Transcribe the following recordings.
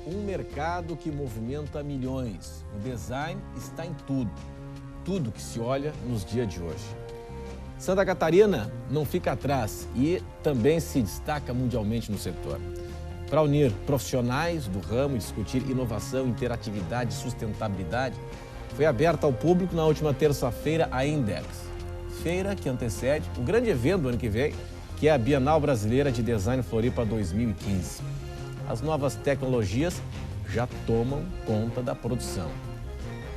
Um mercado que movimenta milhões. O design está em tudo. Tudo que se olha nos dias de hoje. Santa Catarina não fica atrás e também se destaca mundialmente no setor. Para unir profissionais do ramo e discutir inovação, interatividade e sustentabilidade, foi aberta ao público na última terça-feira a Index, feira que antecede o grande evento do ano que vem, que é a Bienal Brasileira de Design Floripa 2015. As novas tecnologias já tomam conta da produção.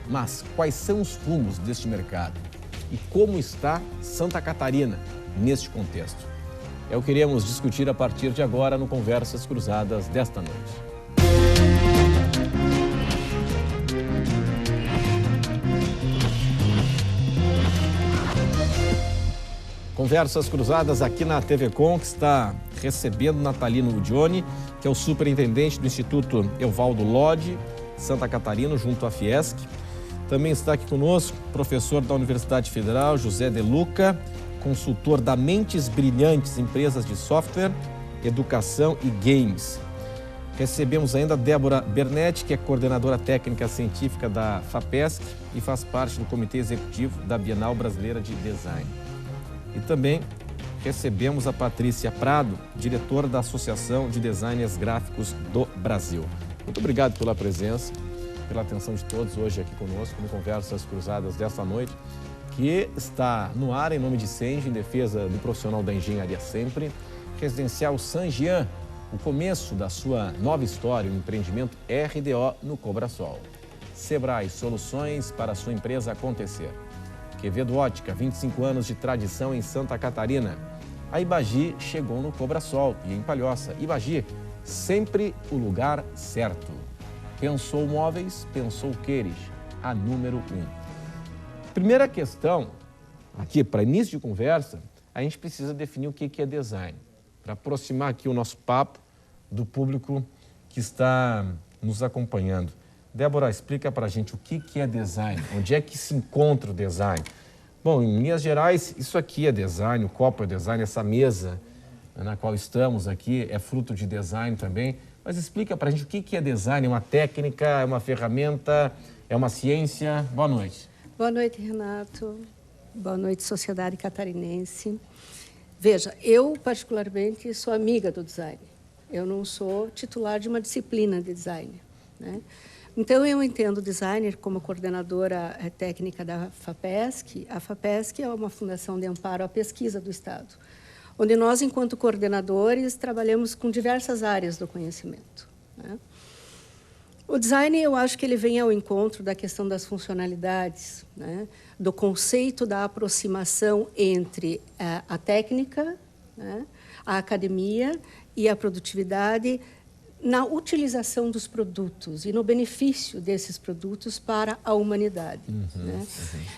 Mas quais são os rumos deste mercado? E como está Santa Catarina neste contexto? É o que iremos discutir a partir de agora no Conversas Cruzadas desta noite. Conversas Cruzadas aqui na TV Com, que está recebendo Natalino Udioni, que é o superintendente do Instituto Evaldo Lodge, Santa Catarina, junto à Fiesc. Também está aqui conosco o professor da Universidade Federal, José De Luca, consultor da Mentes Brilhantes, empresas de software, educação e games. Recebemos ainda a Débora Bernetti, que é coordenadora técnica científica da FAPESC e faz parte do Comitê Executivo da Bienal Brasileira de Design. E também recebemos a Patrícia Prado, diretora da Associação de Designers Gráficos do Brasil. Muito obrigado pela presença, pela atenção de todos hoje aqui conosco no Conversas Cruzadas desta noite, que está no ar em nome de Senge, em defesa do profissional da engenharia sempre. Residencial Sanjian, o começo da sua nova história, o empreendimento RDO no Cobrasol. Sebrae, soluções para a sua empresa acontecer. Quevedo Ótica, 25 anos de tradição em Santa Catarina. A Ibagi chegou no Cobrasol e em Palhoça. Ibagi, sempre o lugar certo. Pensou móveis, pensou Queires, a número 1. Primeira questão, aqui para início de conversa, a gente precisa definir o que é design, para aproximar aqui o nosso papo do público que está nos acompanhando. Débora, explica para a gente o que é design, onde é que se encontra o design. Bom, em linhas gerais, isso aqui é design, o copo é design, essa mesa na qual estamos aqui é fruto de design também. Mas explica para a gente o que é design, é uma técnica, é uma ferramenta, é uma ciência. Boa noite. Boa noite, Renato. Boa noite, sociedade catarinense. Veja, eu particularmente sou amiga do design. Eu não sou titular de uma disciplina de design, né? Então, eu entendo designer como coordenadora técnica da FAPESC. A FAPESC é uma fundação de amparo à pesquisa do Estado, onde nós, enquanto coordenadores, trabalhamos com diversas áreas do conhecimento, né? O design, eu acho que ele vem ao encontro da questão das funcionalidades, né? Do conceito da aproximação entre a técnica, né? A academia e a produtividade, na utilização dos produtos e no benefício desses produtos para a humanidade, né?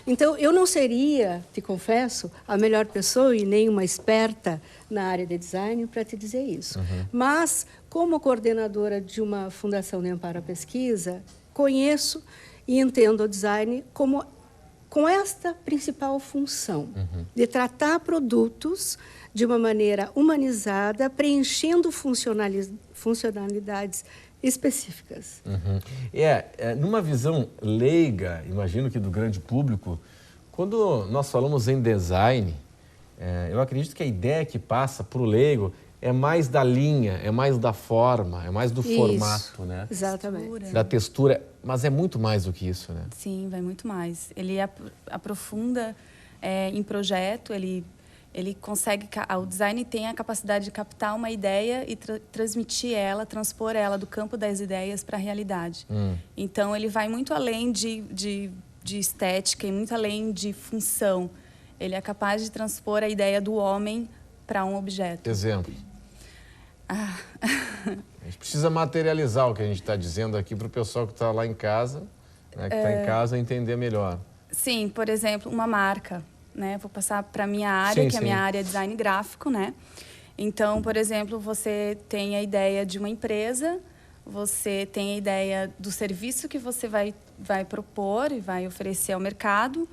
Então, eu não seria, te confesso, a melhor pessoa e nem uma experta na área de design para te dizer isso. Mas, como coordenadora de uma fundação de amparo à pesquisa, conheço e entendo o design como com esta principal função, de tratar produtos de uma maneira humanizada, preenchendo funcionalidades específicas. Numa visão leiga, imagino que do grande público, quando nós falamos em design, eu acredito que a ideia que passa para o leigo é mais da linha, é mais da forma, é mais do formato, né? Exatamente. Da textura, mas é muito mais do que isso, né? Sim, vai muito mais. Ele aprofunda em projeto, ele consegue, o design tem a capacidade de captar uma ideia e transmitir ela, transpor ela do campo das ideias para a realidade. Então, ele vai muito além de estética e muito além de função. Ele é capaz de transpor a ideia do homem para um objeto. Exemplo. A gente precisa materializar o que a gente está dizendo aqui para o pessoal que está lá em casa, né, que está em casa, entender melhor. Sim, por exemplo, uma marca, né? Vou passar para a minha área, que é a minha área é design gráfico, né? Então, por exemplo, você tem a ideia de uma empresa, você tem a ideia do serviço que você vai propor e vai oferecer ao mercado,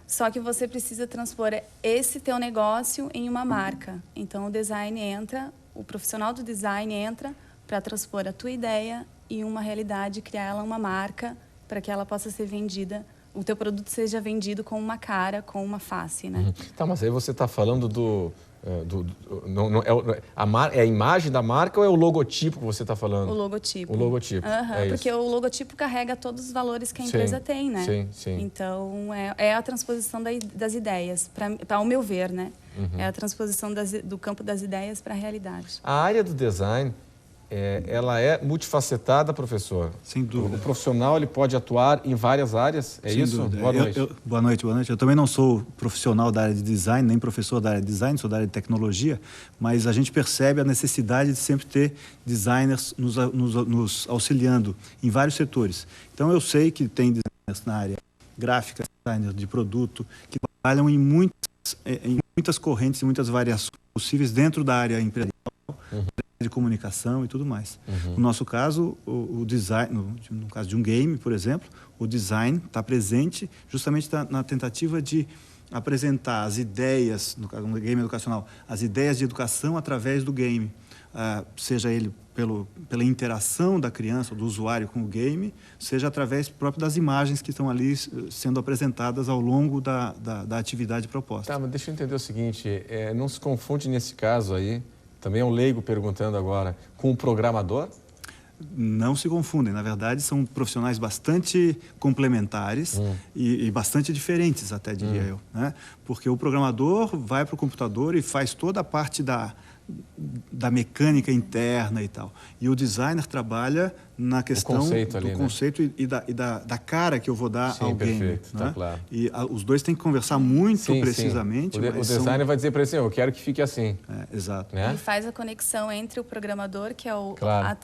só que você precisa transpor esse teu negócio em uma marca. Então, o design entra, o profissional do design entra para transpor a tua ideia em uma realidade, criar ela uma marca para que ela possa ser vendida, o teu produto seja vendido com uma cara, com uma face, né? Tá, mas aí você está falando é a imagem da marca ou é o logotipo que você está falando? O logotipo. O logotipo, porque o logotipo carrega todos os valores que a empresa tem, né? Sim, sim. Então, é a transposição das ideias, ao meu ver, né? É a transposição do campo das ideias para a realidade. A área do design, ela é multifacetada, professor? Sem dúvida. O profissional ele pode atuar em várias áreas, é Sem isso? Dúvida. Boa noite. Boa noite, boa noite. Eu também não sou profissional da área de design, nem professor da área de design, sou da área de tecnologia, mas a gente percebe a necessidade de sempre ter designers nos auxiliando em vários setores. Então, eu sei que tem designers na área gráfica, designers de produto, que trabalham em muitas correntes e muitas variações possíveis dentro da área empresarial, de comunicação e tudo mais. No nosso caso, o design, no caso de um game, por exemplo, o design está presente justamente na tentativa de apresentar as ideias, no caso de um game educacional, as ideias de educação através do game, seja ele pela interação da criança ou do usuário com o game, seja através próprio das imagens que estão ali sendo apresentadas ao longo da atividade proposta. Tá, mas deixa eu entender o seguinte, não se confunde nesse caso aí, também é um leigo perguntando agora, com o programador? Não se confundem, na verdade são profissionais bastante complementares e bastante diferentes até, diria eu, né? Porque o programador vai para o computador e faz toda a parte da mecânica interna e tal. E o designer trabalha na questão do conceito e da cara que eu vou dar ao game. Perfeito, né? tá claro. E os dois têm que conversar muito precisamente. O designer vai dizer para ele assim, eu quero que fique assim. Exato. Né? E faz a conexão entre o programador, que é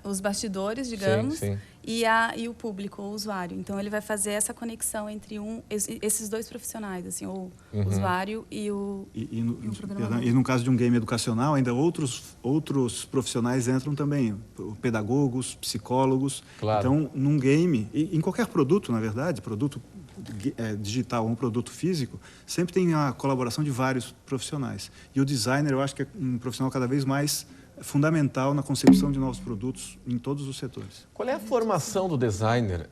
os bastidores, digamos, e o público, o usuário. Então, ele vai fazer essa conexão entre esses dois profissionais, assim, o usuário e o programador. E no caso de um game educacional, ainda outros profissionais entram também, pedagogos, psicólogos. Claro. Então, num game, e em qualquer produto, na verdade, produto digital ou um produto físico, sempre tem a colaboração de vários profissionais. E o designer, eu acho que é um profissional cada vez mais fundamental na concepção de novos produtos em todos os setores. Qual é a formação do designer?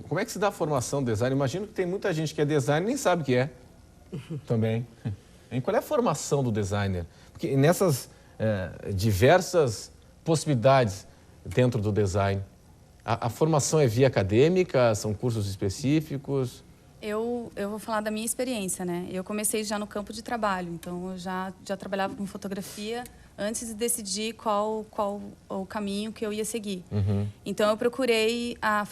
Como é que se dá a formação do designer? Imagino que tem muita gente que é designer e nem sabe o que é também. Qual é a formação do designer? Porque nessas diversas possibilidades dentro do design, a formação é via acadêmica, são cursos específicos? Eu vou falar da minha experiência, né? Eu comecei já no campo de trabalho, então eu já trabalhava com fotografia antes de decidir qual o caminho que eu ia seguir. Então, eu procurei a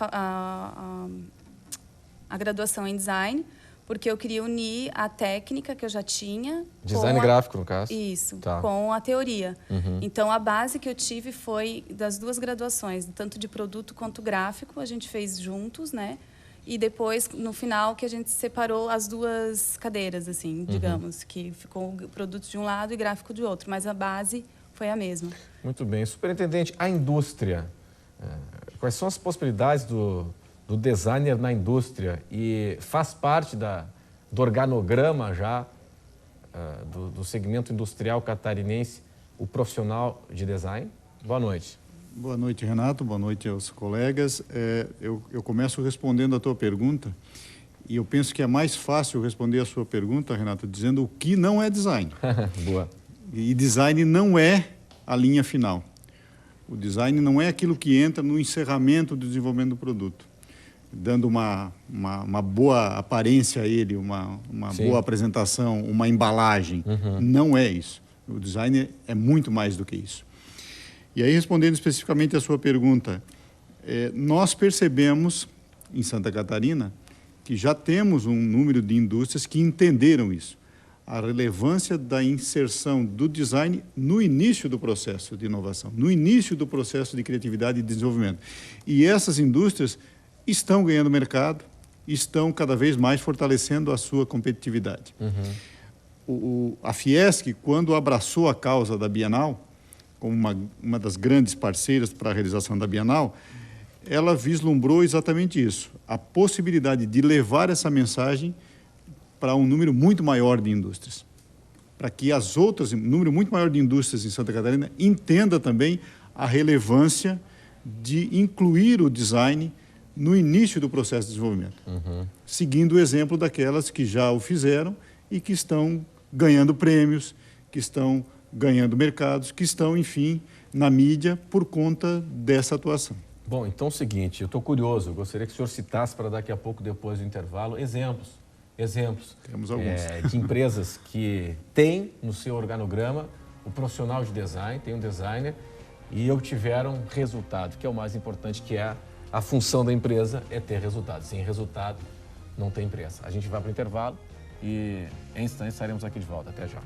graduação em design, porque eu queria unir a técnica que eu já tinha... Design gráfico, no caso? Isso, tá. Com a teoria. Então, a base que eu tive foi das duas graduações, tanto de produto quanto gráfico, a gente fez juntos, né? E depois, no final, que a gente separou as duas cadeiras, assim, digamos, que ficou o produto de um lado e gráfico de outro, mas a base foi a mesma. Muito bem. Superintendente, a indústria, quais são as possibilidades do designer na indústria? E faz parte do organograma já do segmento industrial catarinense o profissional de design? Boa noite. Boa noite, Renato. Boa noite aos colegas. Eu começo respondendo a tua pergunta e eu penso que é mais fácil responder a sua pergunta, Renato, dizendo o que não é design. Boa. E design não é a linha final. O design não é aquilo que entra no encerramento do desenvolvimento do produto, dando uma boa aparência a ele, uma boa apresentação, uma embalagem. Não é isso. O design é muito mais do que isso. E aí, respondendo especificamente à sua pergunta, nós percebemos, em Santa Catarina, que já temos um número de indústrias que entenderam isso, a relevância da inserção do design no início do processo de inovação, no início do processo de criatividade e desenvolvimento. E essas indústrias estão ganhando mercado, estão cada vez mais fortalecendo a sua competitividade. A Fiesc, quando abraçou a causa da Bienal, como uma das grandes parceiras para a realização da Bienal, ela vislumbrou exatamente isso, a possibilidade de levar essa mensagem para um número muito maior de indústrias, para que um número muito maior de indústrias em Santa Catarina entenda também a relevância de incluir o design no início do processo de desenvolvimento, seguindo o exemplo daquelas que já o fizeram e que estão ganhando prêmios, que estão ganhando mercados, que estão, enfim, na mídia por conta dessa atuação. Bom, então é o seguinte, eu estou curioso, eu gostaria que o senhor citasse para daqui a pouco, depois do intervalo, exemplos Temos alguns. De empresas que têm no seu organograma o profissional de design, tem um designer, e obtiveram resultado, que é o mais importante, que é a função da empresa é ter resultado. Sem resultado, não tem empresa. A gente vai para o intervalo e em instantes estaremos aqui de volta. Até já.